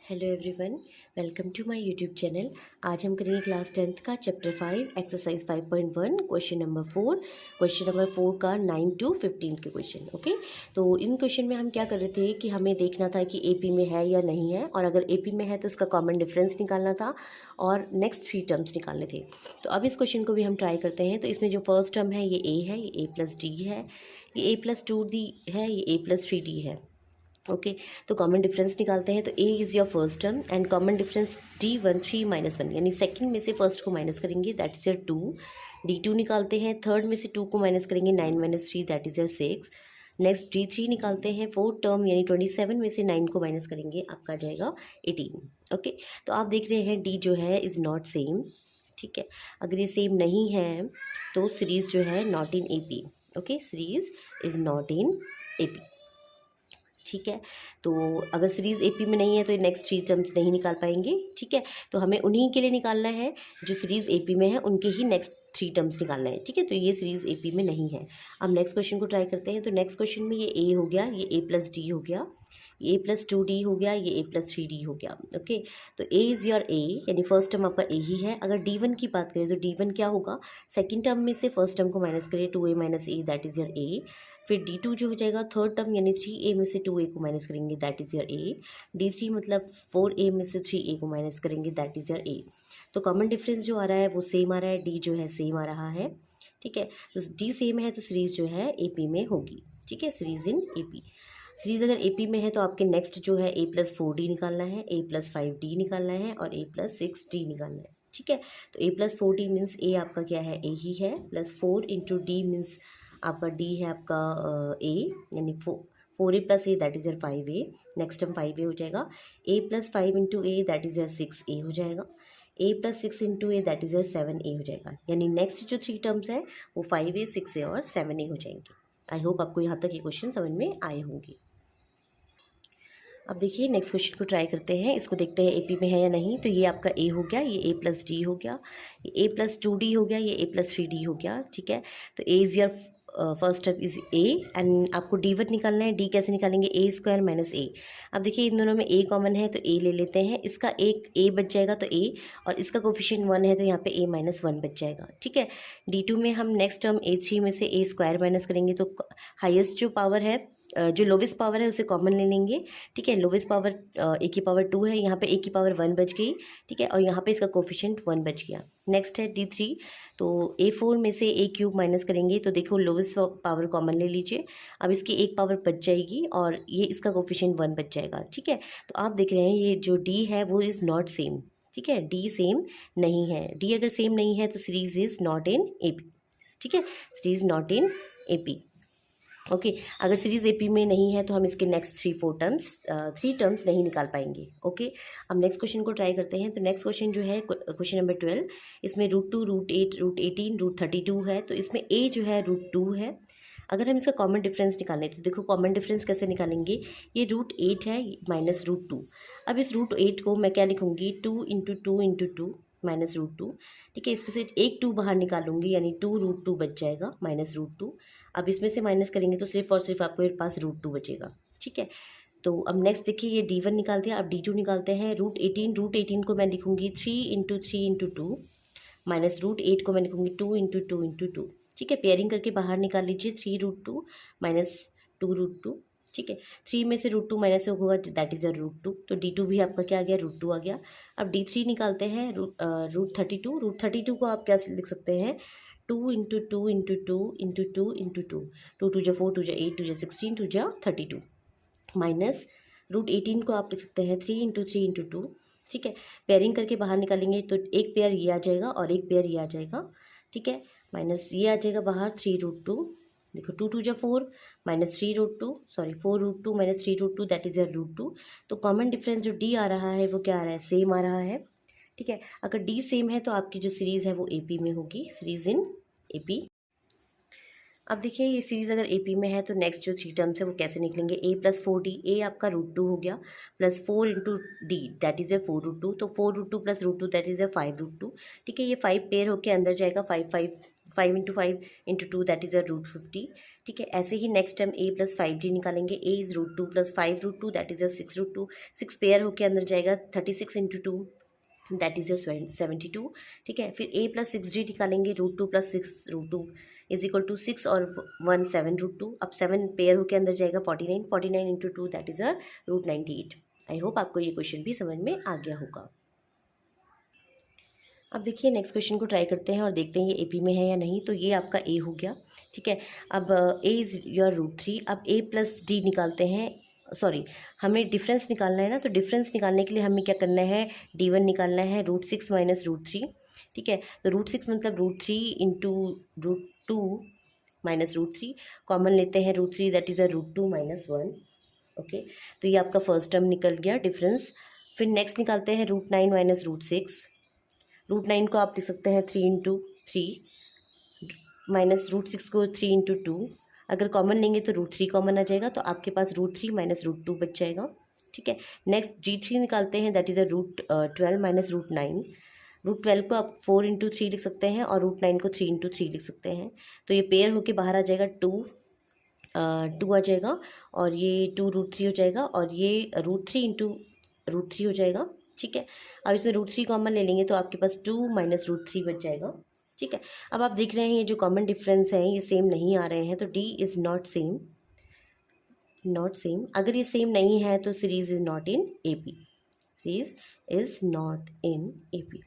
Hello everyone, welcome to my YouTube channel. आज हम करेंगे क्लास 10th का चैप्टर 5 एक्सरसाइज 5.1 क्वेश्चन नंबर 4 का 9 to 15 के क्वेश्चन। ओके, तो इन क्वेश्चन में हम क्या कर रहे थे कि हमें देखना था कि एपी में है या नहीं है, और अगर एपी में है तो उसका कॉमन डिफरेंस निकालना था और नेक्स्ट 3 टर्म्स निकालने थे। तो अब इस क्वेश्चन को भी हम ट्राई करते हैं। तो इसमें जो फर्स्ट टर्म है ये ए है, ये ए प्लस डी है, ये ए प्लस 2d है, ये ए प्लस 3d है। ओके, तो कॉमन डिफरेंस निकालते हैं। तो A is your first term and common difference D1 3 - 1, यानी सेकंड में से फर्स्ट को माइनस करेंगे, दैट इज़ योर 2। D2 निकालते हैं, थर्ड में से 2 को माइनस करेंगे, 9 - 3, that is your 6। Next D3 निकालते हैं, फोर्थ टर्म यानी 27 में से 9 को माइनस करेंगे, आपका आ जाएगा 18। ओके, तो आप देख रहे हैं D जो है इज़ नॉट सेम। ठीक है, अगर ये सेम नहीं है तो सीरीज़ जो है not in AP। Okay, series is not in AP। ठीक है, तो अगर सीरीज़ एपी में नहीं है तो नेक्स्ट 3 टर्म्स नहीं निकाल पाएंगे। ठीक है, तो हमें उन्हीं के लिए निकालना है जो सीरीज़ एपी में है, उनके ही नेक्स्ट 3 टर्म्स निकालना है। ठीक है, तो ये सीरीज़ एपी में नहीं है। अब नेक्स्ट क्वेश्चन को ट्राई करते हैं। तो नेक्स्ट क्वेश्चन में ये ए हो गया, ये ए प्लस डी हो गया, ये ए प्लस 2d हो गया, ये ए प्लस 3d हो गया। ओके, तो ए इज़ योर ए, यानी फर्स्ट टर्म आपका ए ही है। अगर D1 की बात करें तो D1 क्या होगा, सेकेंड टर्म में से फर्स्ट टर्म को माइनस करें, 2a - a, that is your A. फिर D2 जो हो जाएगा थर्ड टर्म यानी 3a में से 2a को माइनस करेंगे, that is your A. D3 मतलब 4a में से 3a को माइनस करेंगे, दैट इज़ योर ए। तो कॉमन डिफरेंस जो आ रहा है वो सेम आ रहा है, D जो है सेम आ रहा है। ठीक है, तो D सेम है तो सीरीज़ जो है AP में होगी। ठीक है, सीरीज़ इन AP। सीरीज़ अगर AP में है तो आपके नेक्स्ट जो है a प्लस 4d निकालना है, a प्लस 5d निकालना है और a प्लस 6d निकालना है। ठीक है, तो a plus 4d means a आपका क्या है, a ही है, प्लस 4 इंटू डी मीन्स आपका d है आपका a, यानी 4a plus a that is your 5a। Next term 5a हो जाएगा, a plus 5 into a that is your 6a हो जाएगा, a plus 6 into a that is your 7a हो जाएगा। यानी नेक्स्ट जो 3 टर्म्स है वो 5a 6a और 7a हो जाएंगे। आई होप आपको यहाँ तक ये क्वेश्चन समझ में आए होंगे। अब देखिए नेक्स्ट क्वेश्चन को ट्राई करते हैं, इसको देखते हैं एपी में है या नहीं। तो ये आपका ए हो गया, ये ए प्लस डी हो गया, ये ए प्लस 2d हो गया, ये ए प्लस 3d हो गया। ठीक है, तो A is your first step is A and आपको D1 निकालना है। D कैसे निकालेंगे, a स्क्वायर माइनस a। अब देखिए इन दोनों में a कॉमन है तो a ले लेते हैं, इसका एक a बच जाएगा तो a, और इसका कोफिशिएंट 1 है तो यहाँ पे a - 1 बच जाएगा। ठीक है, D2 में हम नेक्स्ट टर्म a3 में से a स्क्वायर माइनस करेंगे, तो हाइएस्ट जो पावर है, जो लोवेस्ट पावर है उसे कॉमन ले लेंगे। ठीक है, लोवेस्ट पावर a की पावर 2 है, यहाँ पे a की पावर 1 बच गई। ठीक है, और यहाँ पे इसका कोफिशिएंट 1 बच गया। नेक्स्ट है D3, तो a4 में से a क्यूब माइनस करेंगे, तो देखो लोवेस्ट पावर कॉमन ले लीजिए। अब इसकी एक पावर बच जाएगी और ये इसका कोफिशिएंट 1 बच जाएगा। ठीक है, तो आप देख रहे हैं ये जो D है वो इज़ नॉट सेम। ठीक है, D सेम नहीं है। D अगर सेम नहीं है तो series is not in AP। ठीक है, series not in AP। Okay, अगर सीरीज एपी में नहीं है तो हम इसके नेक्स्ट 3 टर्म्स नहीं निकाल पाएंगे। ओके, अब नेक्स्ट क्वेश्चन को ट्राई करते हैं। तो नेक्स्ट क्वेश्चन जो है क्वेश्चन नंबर 12, इसमें √2 √8 √18 √32 है। तो इसमें a जो है √2 है। अगर हम इसका कॉमन डिफरेंस निकालें तो देखो कॉमन डिफरेंस कैसे निकालेंगे, ये √8 है माइनस √2। अब इस √8 को मैं क्या लिखूंगी, 2 इंटू 2 इंटू 2 माइनस √2। ठीक है, इसमें से एक 2 बाहर निकालूंगी यानी 2 √2 बच जाएगा माइनस √2। अब इसमें से माइनस करेंगे तो सिर्फ और सिर्फ आपको मेरे पास √2 बचेगा। ठीक है, तो अब नेक्स्ट देखिए ये D1 निकालते हैं, अब D2 निकालते हैं। √18 को मैं लिखूंगी 3 इंटू 3 इंटू 2 माइनस √8 को मैं लिखूंगी 2 इंटू 2 इंटू 2। ठीक है, पेयरिंग करके बाहर निकाल लीजिए, 3 √2 माइनस 2 √2। ठीक है, 3 में से √2 माइनस होगा दैट इज़ √2, तो D2 भी आपका क्या आ गया, √2 आ गया। अब D3 निकालते हैं, √32 को आप क्या लिख सकते हैं, 2 into 2 into 2 into 2 into 2, 2 2 4 2 8 2 16 2 32 minus √18 को आप लिख सकते हैं 3 इंटू 3 इंटू 2। ठीक है, पेयरिंग करके बाहर निकालेंगे तो एक पेयर ये आ जाएगा और एक पेयर ये आ जाएगा। ठीक है, माइनस ये आ जाएगा बाहर 3 √2, देखो 2 2 4 minus 3 √2, sorry 4 √2 minus 3 √2 that is √2। तो कॉमन डिफरेंस जो D आ रहा है वो क्या आ रहा है, सेम आ रहा है। ठीक है, अगर D सेम है तो आपकी जो सीरीज़ है वो AP में होगी, सीरीज़ इन AP। अब देखिए ये सीरीज़ अगर AP में है तो नेक्स्ट जो 3 टर्म्स है वो कैसे निकलेंगे, a प्लस 4d, a आपका √2 हो गया, plus 4 into D that is 4 √2, तो 4 √2 प्लस √2 दैट इज़ 5 √2। ठीक है, ये 5 पेयर होके अंदर जाएगा, 5 इंटू 5 इंटू 2 दैट इज़ √50। ठीक है। ऐसे ही next term a plus 5d निकालेंगे। a is √2 plus 5 √2 that is 6 √2। 6 pair होकर अंदर जाएगा 36 इंटू 2 दैट इज़ 72। ठीक है। फिर a प्लस 6d निकालेंगे। √2 प्लस 6 √2 इज इक्वल टू 6 और 1 7 √2। अब 7 पेयर होकर अंदर जाएगा 49। 49 into 2 that is √98। I hope आपको ये क्वेश्चन भी समझ में आ गया होगा। अब देखिए नेक्स्ट क्वेश्चन को ट्राई करते हैं और देखते हैं ये एपी में है या नहीं। तो ये आपका ए हो गया। ठीक है। अब ए इज़ योर √3। अब a प्लस डी निकालते हैं। सॉरी, हमें डिफरेंस निकालना है ना, तो डिफरेंस निकालने के लिए हमें क्या करना है, d1 निकालना है। √6 माइनस √3। ठीक है। तो √6 मतलब √3 इंटू √2 माइनस √3। कॉमन लेते हैं √3 दैट इज़ √2 माइनस 1। ओके, तो ये आपका फर्स्ट टर्म निकल गया डिफरेंस। फिर नेक्स्ट निकालते हैं √9 माइनस √6। √9 को आप लिख सकते हैं 3 इंटू 3 माइनस √6 को 3 इंटू 2। अगर कॉमन लेंगे तो √3 कॉमन आ जाएगा, तो आपके पास √3 माइनस √2 बच जाएगा। ठीक है। नेक्स्ट g3 निकालते हैं दैट इज़ √12 माइनस √9। √12 को आप 4 इंटू 3 लिख सकते हैं और √9 को 3 इंटू 3 लिख सकते हैं। तो ये पेयर होके बाहर आ जाएगा 2 आ जाएगा और ये 2 √3 हो जाएगा और ये √3 इंटू √3 हो जाएगा। ठीक है। अब इसमें √3 कॉमन ले लेंगे तो आपके पास 2 माइनस √3 बच जाएगा। ठीक है। अब आप देख रहे हैं ये जो कॉमन डिफरेंस है ये सेम नहीं आ रहे हैं, तो d is not same. Not same, अगर ये सेम नहीं है तो series is not in AP। Series is not in AP।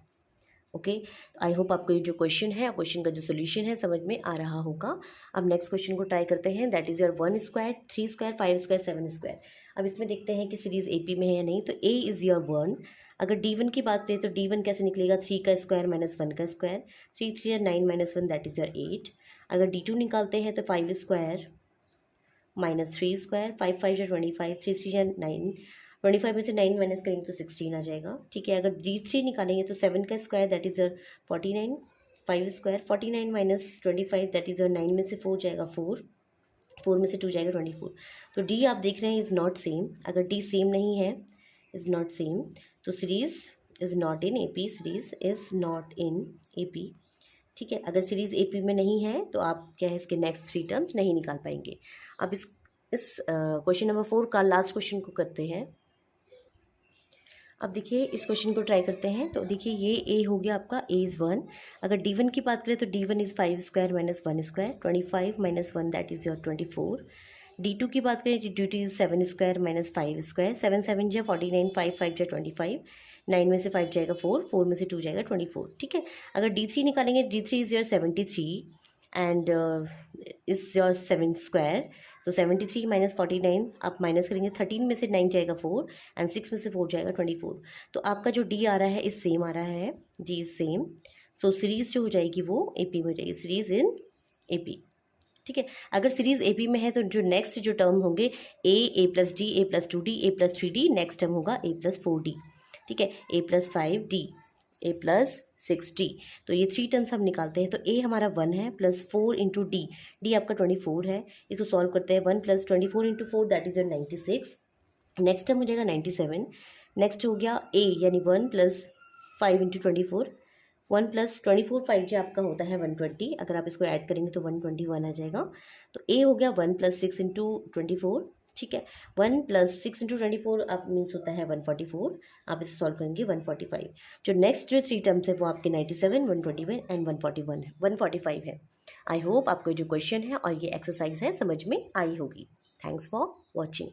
Okay, I hope आपको ये जो क्वेश्चन है, क्वेश्चन का जो सोल्यूशन है समझ में आ रहा होगा। अब नेक्स्ट क्वेश्चन को ट्राई करते हैं that is your 1 square 3 square 5 square 7 square. अब इसमें देखते हैं कि सीरीज़ AP में है या नहीं। तो a इज़ योर 1। अगर d1 की बात करें तो d1 कैसे निकलेगा, 3 का स्क्वायर माइनस 1 का square. 3 3 9 minus 1 that is your 8। अगर d2 निकालते हैं तो 5 स्क्वायर माइनस 3 स्क्वायर। 5 5 या 25, 3 3 9। 25 में से 9 माइनस करेंगे तो 16 आ जाएगा। ठीक है। अगर d3 निकालेंगे तो 7 का square that is 49। 5 square 49 minus 25 that is 9 में से 4 जाएगा 4। 4 में से 2 जाएगा 24। तो d आप देख रहे हैं इज़ नॉट सेम। अगर d सेम नहीं है, इज़ नॉट सेम, तो series is not in AP। Series is not in AP। ठीक है। अगर सीरीज़ AP में नहीं है तो आप क्या है इसके नेक्स्ट 3 टर्म्स नहीं निकाल पाएंगे। अब इस क्वेश्चन नंबर 4 का लास्ट क्वेश्चन को करते हैं। अब देखिए इस क्वेश्चन को ट्राई करते हैं। तो देखिए ये a हो गया आपका, a इज़ 1। अगर d1 की बात करें तो d1 is 5 square minus 1 square. 25 minus 1 that is your 24। d2 की बात करें तो d2 is 7 square minus 5 square. 7 7 जा 49, 5 5 जा 25। 9 में से 5 जाएगा 4, 4 में से 2 जाएगा 24। ठीक है। अगर d3 निकालेंगे, d3 is your 73 and is your 7 square. तो 73 माइनस 49 आप माइनस करेंगे, 13 में से 9 जाएगा 4 एंड 6 में से 4 जाएगा 24। तो आपका जो d आ रहा है इस सेम आ रहा है, d is same. So series जो हो जाएगी वो AP में हो जाएगी, सीरीज़ इन AP। ठीक है। अगर सीरीज़ AP में है तो जो नेक्स्ट जो टर्म होंगे a plus d, a plus 2d, a plus 3d, next term होगा a प्लस 4d। ठीक है। a plus 5d, a plus 6d। तो ये 3 टर्म्स हम निकालते हैं। तो a हमारा 1 है प्लस 4 इंटू d, d आपका 24 है। इसको सॉल्व करते हैं। 1 plus 24 into 4 that is 96। Next term हो जाएगा 97। नेक्स्ट हो गया a यानी 1 प्लस 5 इंटू 24। 1 प्लस 24 5 जो आपका होता है 120। अगर आप इसको ऐड करेंगे तो 121 आ जाएगा। तो a हो गया 1 प्लस 6 इंटू 24। ठीक है। 1 प्लस 6 इंटू 24 आप मीन्स होता है 144। आप इसे सॉल्व करेंगे 145। जो नेक्स्ट जो 3 टर्म्स है वो आपके 97, 121 एंड 141 है, 145 है। आई होप आपको जो क्वेश्चन है और ये एक्सरसाइज है समझ में आई होगी। Thanks for watching.